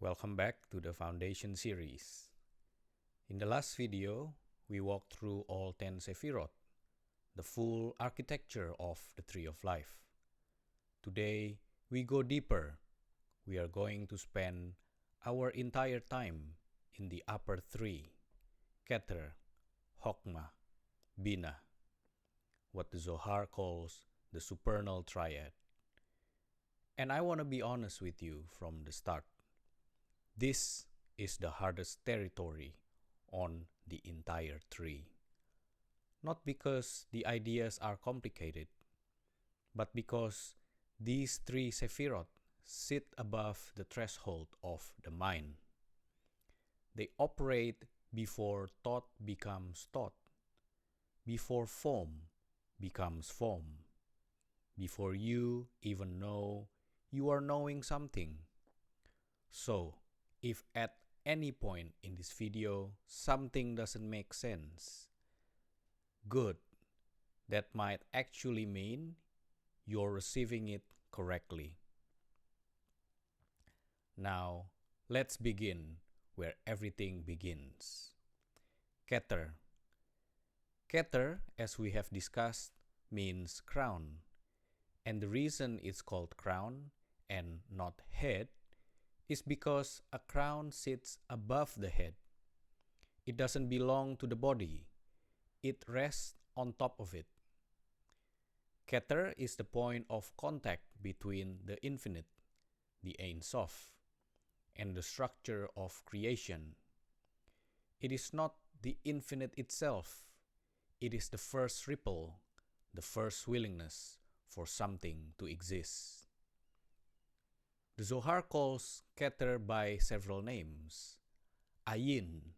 Welcome back to the Foundation series. In the last video, we walked through all 10 Sefirot, the full architecture of the Tree of Life. Today, we go deeper. We are going to spend our entire time in the upper three, Keter, Chokhmah, Binah, what the Zohar calls the Supernal Triad. And I want to be honest with you from the start. This is the hardest territory on the entire tree. Not because the ideas are complicated, but because these three Sefirot sit above the threshold of the mind. They operate before thought becomes thought, before form becomes form, before you even know you are knowing something. So, if at any point in this video something doesn't make sense, good. That might actually mean you're receiving it correctly. Now, let's begin where everything begins. Keter. Keter, as we have discussed, means crown. And the reason it's called crown and not head is because a crown sits above the head. It doesn't belong to the body. It rests on top of it. Keter is the point of contact between the infinite, the Ein Sof, and the structure of creation. It is not the infinite itself. It is the first ripple, the first willingness for something to exist. The Zohar calls Keter by several names. Ayin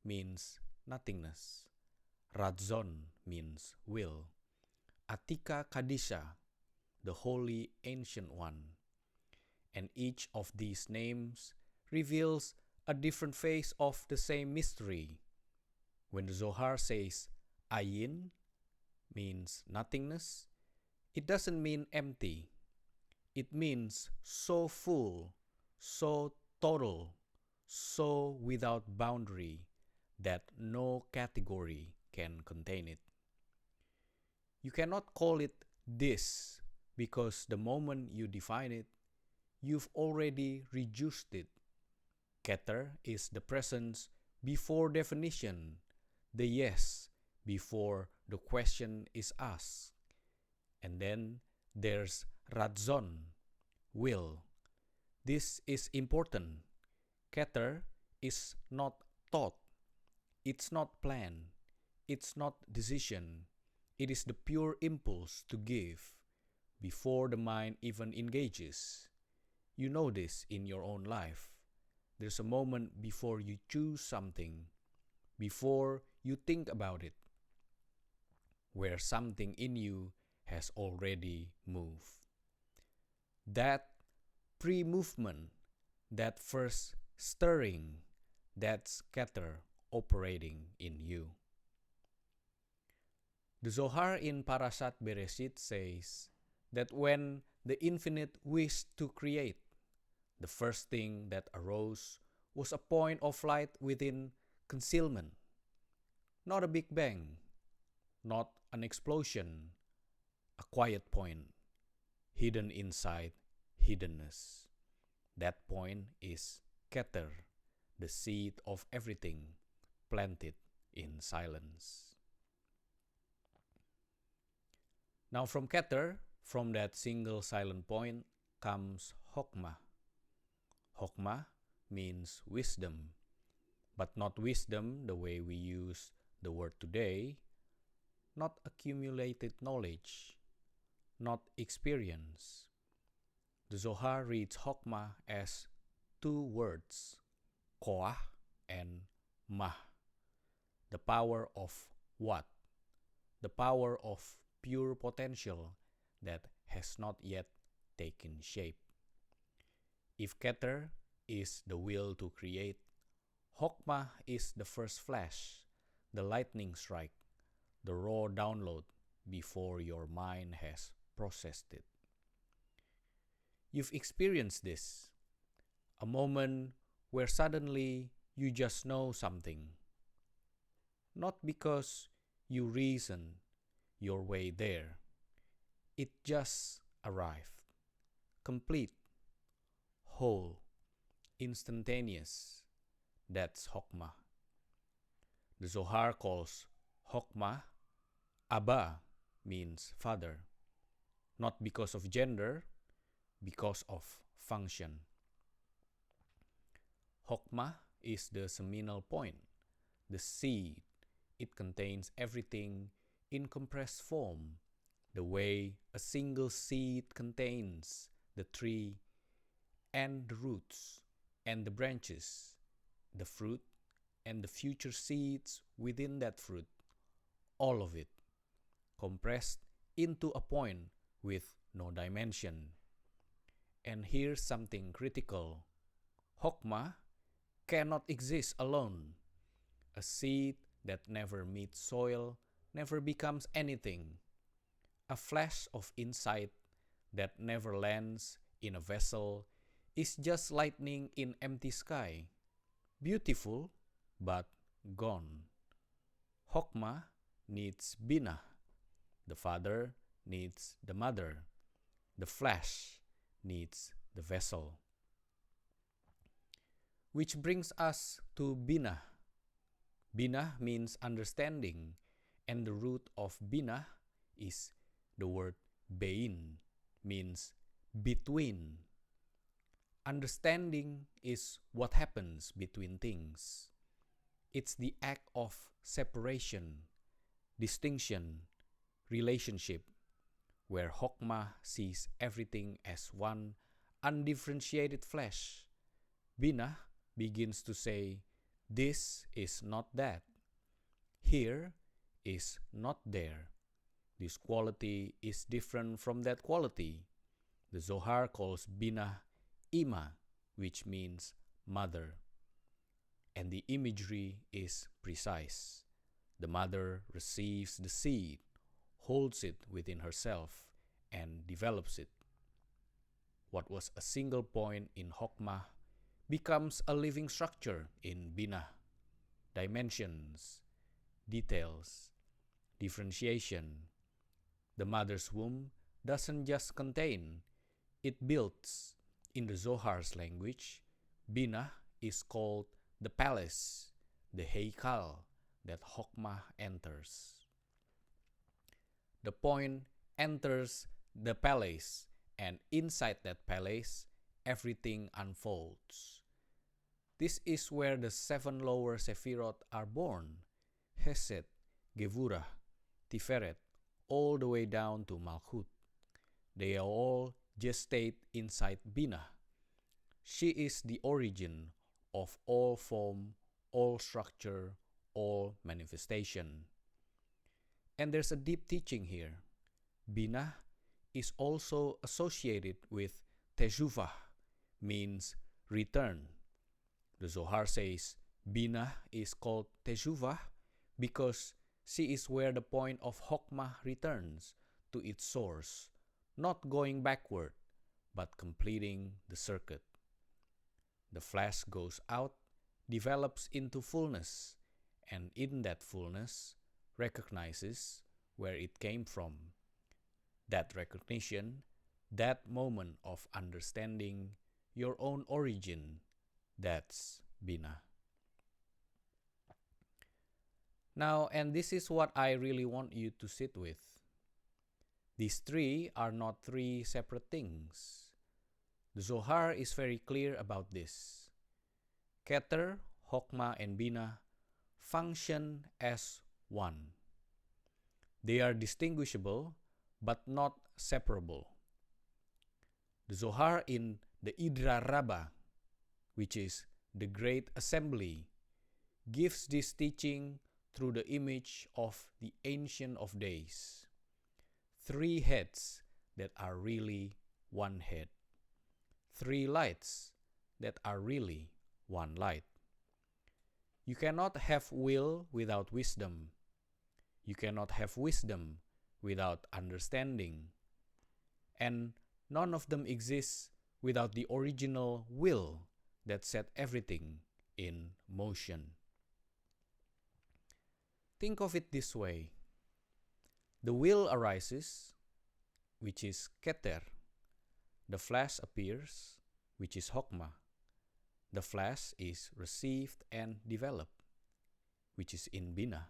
means nothingness. Ratzon means will. Atika Kadisha, the holy ancient one. And each of these names reveals a different face of the same mystery. When the Zohar says Ayin means nothingness, it doesn't mean empty. It means so full, so total, so without boundary that no category can contain it. You cannot call it this because the moment you define it, you've already reduced it. Keter is the presence before definition, the yes before the question is asked. And then there's Ratzon, will. This is important. Keter is not thought. It's not plan. It's not decision. It is the pure impulse to give before the mind even engages. You know this in your own life. There's a moment before you choose something, before you think about it, where something in you has already moved. That pre-movement, that first stirring, that's Keter operating in you. The Zohar in Parashat Bereshit says that when the infinite wished to create, the first thing that arose was a point of light within concealment. Not a big bang, not an explosion, a quiet point, hidden inside hiddenness. That point is Keter, the seed of everything planted in silence. Now from Keter, from that single silent point, comes Chokhmah. Chokhmah means wisdom, but not wisdom the way we use the word today, not accumulated knowledge, not experience. The Zohar reads Chokhmah as two words, Koach and Mah, the power of what? The power of pure potential that has not yet taken shape. If Keter is the will to create, Chokhmah is the first flash, the lightning strike, the raw download before your mind has processed it. You've experienced this, a moment where suddenly you just know something. Not because you reason your way there. It just arrived. Complete, whole, instantaneous. That's Chokhmah. The Zohar calls Chokhmah Abba, means father. Not because of gender, because of function. Chokhmah is the seminal point, the seed. It contains everything in compressed form, the way a single seed contains the tree and the roots and the branches, the fruit and the future seeds within that fruit, all of it compressed into a point with no dimension. And here's something critical. Chokhmah cannot exist alone. A seed that never meets soil never becomes anything. A flash of insight that never lands in a vessel is just lightning in empty sky. Beautiful, but gone. Chokhmah needs Binah. The father needs the mother. The flesh needs the vessel. Which brings us to Binah. Binah means understanding, and the root of Binah is the word bein, means between. Understanding is what happens between things. It's the act of separation, distinction, relationship, where Chokhmah sees everything as one undifferentiated flesh. Binah begins to say, this is not that. Here is not there. This quality is different from that quality. The Zohar calls Binah Ima, which means mother. And the imagery is precise. The mother receives the seed, holds it within herself, and develops it. What was a single point in Chokhmah becomes a living structure in Binah. Dimensions, details, differentiation. The mother's womb doesn't just contain, it builds. In the Zohar's language, Binah is called the palace, the heikal that Chokhmah enters. The point enters the palace, and inside that palace, everything unfolds. This is where the 7 lower Sefirot are born: Hesed, Gevurah, Tiferet, all the way down to Malchut. They are all gestate inside Binah. She is the origin of all form, all structure, all manifestation. And there's a deep teaching here. Binah is also associated with Teshuvah, means return. The Zohar says Binah is called Teshuvah because she is where the point of Chokhmah returns to its source, not going backward, but completing the circuit. The flesh goes out, develops into fullness, and in that fullness recognizes where it came from. That recognition, that moment of understanding your own origin, that's Binah. Now, and this is what I really want you to sit with. These three are not three separate things. The Zohar is very clear about this. Keter, Chokhmah, and Binah function as one. They are distinguishable, but not separable. The Zohar in the Idra Rabba, which is the Great Assembly, gives this teaching through the image of the Ancient of Days. 3 heads that are really one head. 3 lights that are really one light. You cannot have will without wisdom. You cannot have wisdom without understanding. And none of them exists without the original will, that set everything in motion. Think of it this way. The will arises, which is Keter. The flash appears, which is Chokhmah. The flash is received and developed, which is in Binah.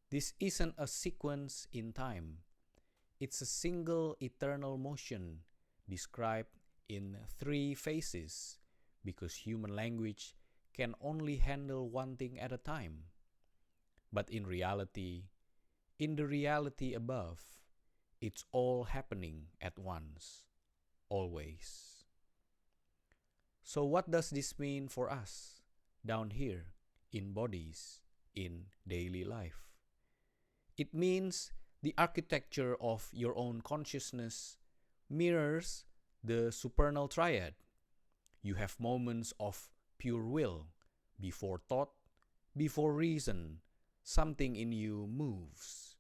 This isn't a sequence in time. It's a single eternal motion described in 3 phases because human language can only handle one thing at a time. But in the reality above, it's all happening at once, always. So what does this mean for us down here in bodies, in daily life? It means the architecture of your own consciousness mirrors the Supernal Triad. You have moments of pure will, before thought, before reason, something in you moves.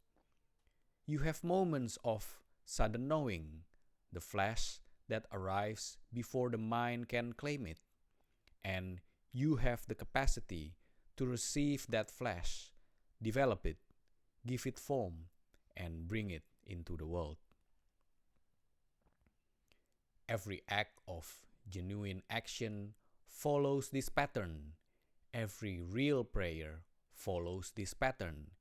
You have moments of sudden knowing, the flash that arrives before the mind can claim it. And you have the capacity to receive that flash, develop it, give it form, and bring it into the world. Every act of genuine action follows this pattern. Every real prayer follows this pattern.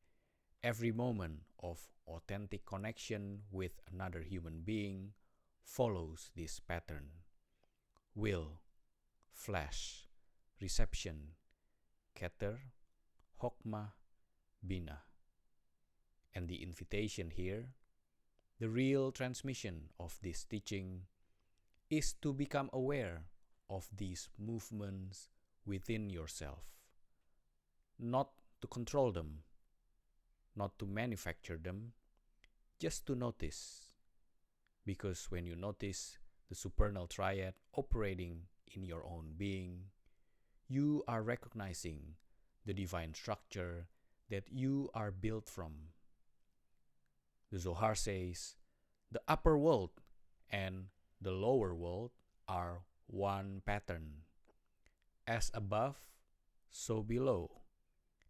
Every moment of authentic connection with another human being follows this pattern. Will, flash, reception, Keter, Chokhmah Binah. And the invitation here, the real transmission of this teaching, is to become aware of these movements within yourself. Not to control them, not to manufacture them, just to notice. Because when you notice the Supernal Triad operating in your own being, you are recognizing the divine structure that you are built from. The Zohar says, the upper world and the lower world are one pattern. As above, so below.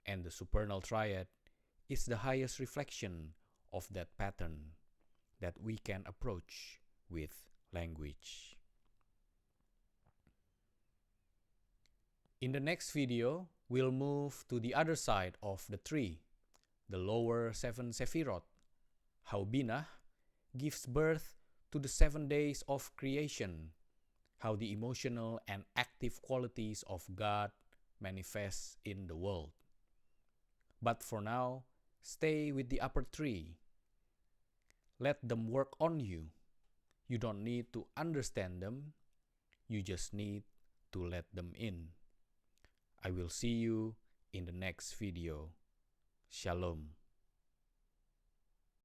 And the Supernal Triad is the highest reflection of that pattern that we can approach with language. In the next video, we'll move to the other side of the tree, the lower 7 Sefirot, how Binah gives birth to the 7 days of creation, how the emotional and active qualities of God manifest in the world. But for now, stay with the upper tree. Let them work on you. You don't need to understand them. You just need to let them in. I will see you in the next video. Shalom.